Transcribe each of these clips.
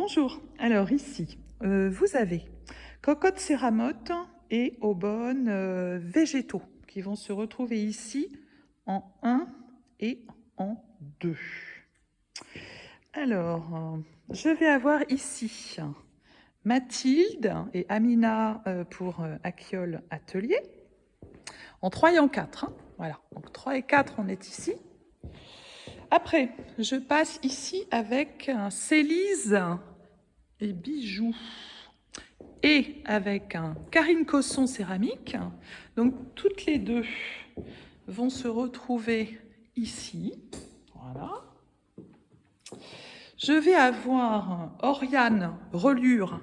Bonjour, alors ici, vous avez cocotte céramote et aubonne végétaux qui vont se retrouver ici en 1 et en 2. Alors, je vais avoir ici Mathilde et Amina pour Aquiole Atelier, en 3 et en 4. Hein. Voilà, donc 3 et 4, on est ici. Après, je passe ici avec Célise et bijoux et avec un Karine Cosson céramique. Donc toutes les deux vont se retrouver ici. Voilà. Je vais avoir Oriane Relure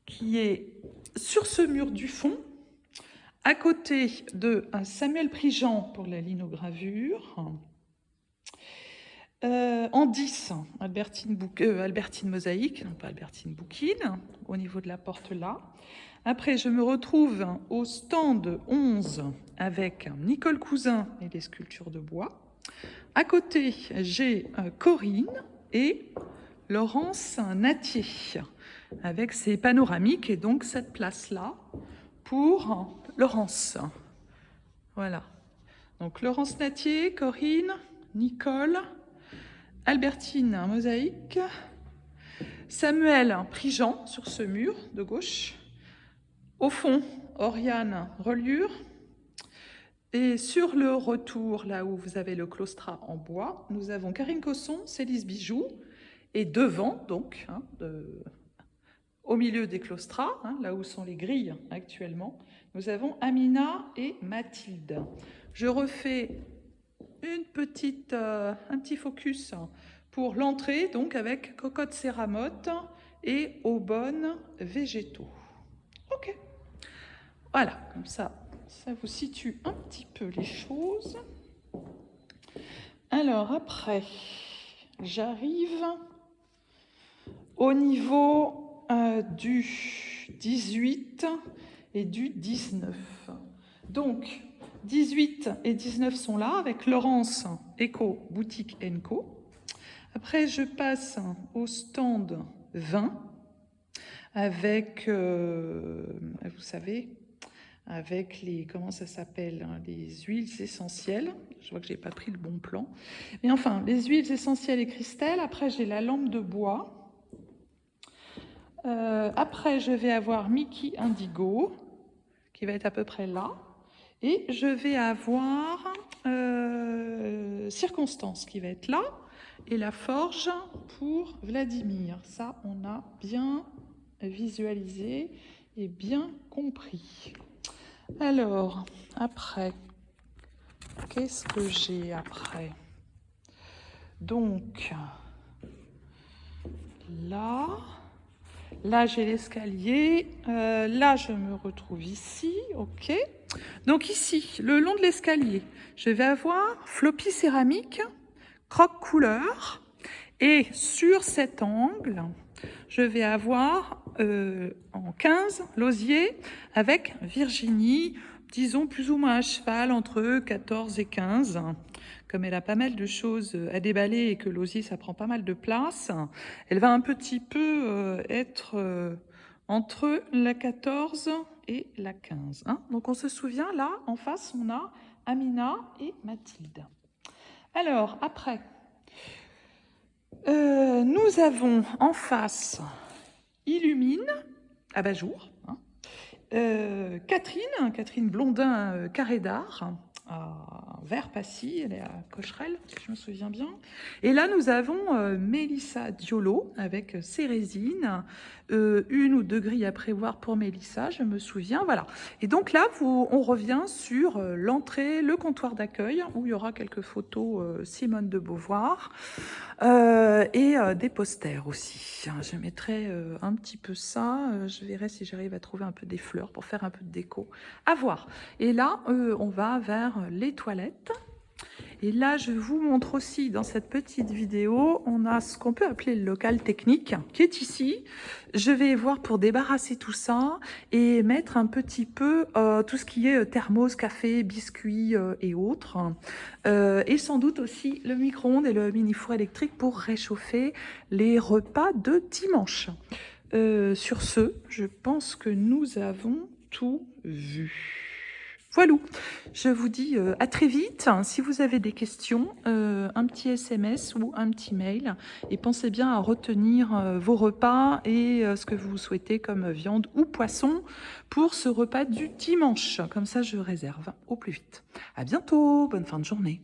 qui est sur ce mur du fond, à côté de Samuel Prigent pour la linogravure. En 10, Albertine Mosaïque, non pas Albertine Bouquine, au niveau de la porte là. Après, je me retrouve au stand 11 avec Nicole Cousin et les sculptures de bois. À côté, j'ai Corinne et Laurence Natier avec ses panoramiques et donc cette place-là pour Laurence. Voilà. Donc Laurence Natier, Corinne, Nicole, Albertine Mosaïque, Samuel Prigent sur ce mur de gauche, au fond Oriane Relure, et sur le retour, là où vous avez le claustrat en bois, nous avons Karine Cosson, Célise Bijoux, et devant, donc, au milieu des claustrats, là où sont les grilles actuellement, nous avons Amina et Mathilde. Je refais un petit focus pour l'entrée, donc avec cocotte céramote et aubonne végétaux. Ok, voilà, comme ça vous situe un petit peu les choses. Alors après, j'arrive au niveau du 18 et du 19. Donc, 18 et 19 sont là avec Laurence Eco Boutique Co. Après, je passe au stand 20 avec, vous savez, avec les, comment ça s'appelle, les huiles essentielles. Je vois que je n'ai pas pris le bon plan. Mais enfin, les huiles essentielles et Christelle. Après, j'ai la lampe de bois. Après, je vais avoir Mickey Indigo, qui va être à peu près là. Et je vais avoir Circonstance qui va être là et la forge pour Vladimir. Ça, on a bien visualisé et bien compris. Alors, après, qu'est-ce que j'ai après? Donc, là j'ai l'escalier, là je me retrouve ici, ok. Donc ici, le long de l'escalier, je vais avoir floppy céramique, croque couleur, et sur cet angle, je vais avoir en 15 l'osier avec Virginie, disons plus ou moins à cheval entre 14 et 15. Comme elle a pas mal de choses à déballer et que l'osier ça prend pas mal de place, elle va un petit peu être entre la 14 et la 15. Hein. Donc on se souvient, là, en face, on a Amina et Mathilde. Alors, après, nous avons en face Illumine, abat-jour, hein. Catherine Blondin, carré d'art, vers Passy, elle est à Cocherel, si je me souviens bien. Et là, nous avons Mélissa Diolo avec ses résines, une ou deux grilles à prévoir pour Mélissa, je me souviens. Voilà. Et donc là, on revient sur l'entrée, le comptoir d'accueil, où il y aura quelques photos Simone de Beauvoir et des posters aussi. Je mettrai un petit peu ça. Je verrai si j'arrive à trouver un peu des fleurs pour faire un peu de déco. À voir. Et là, on va vers les toilettes. Et là, je vous montre aussi dans cette petite vidéo, on a ce qu'on peut appeler le local technique qui est ici. Je vais voir pour débarrasser tout ça et mettre un petit peu tout ce qui est thermos, café, biscuits et autres. Et sans doute aussi le micro-ondes et le mini-four électrique pour réchauffer les repas de dimanche. Sur ce, je pense que nous avons tout vu. Voilà, je vous dis à très vite. Si vous avez des questions, un petit SMS ou un petit mail. Et pensez bien à retenir vos repas et ce que vous souhaitez comme viande ou poisson pour ce repas du dimanche. Comme ça, je réserve au plus vite. À bientôt, bonne fin de journée.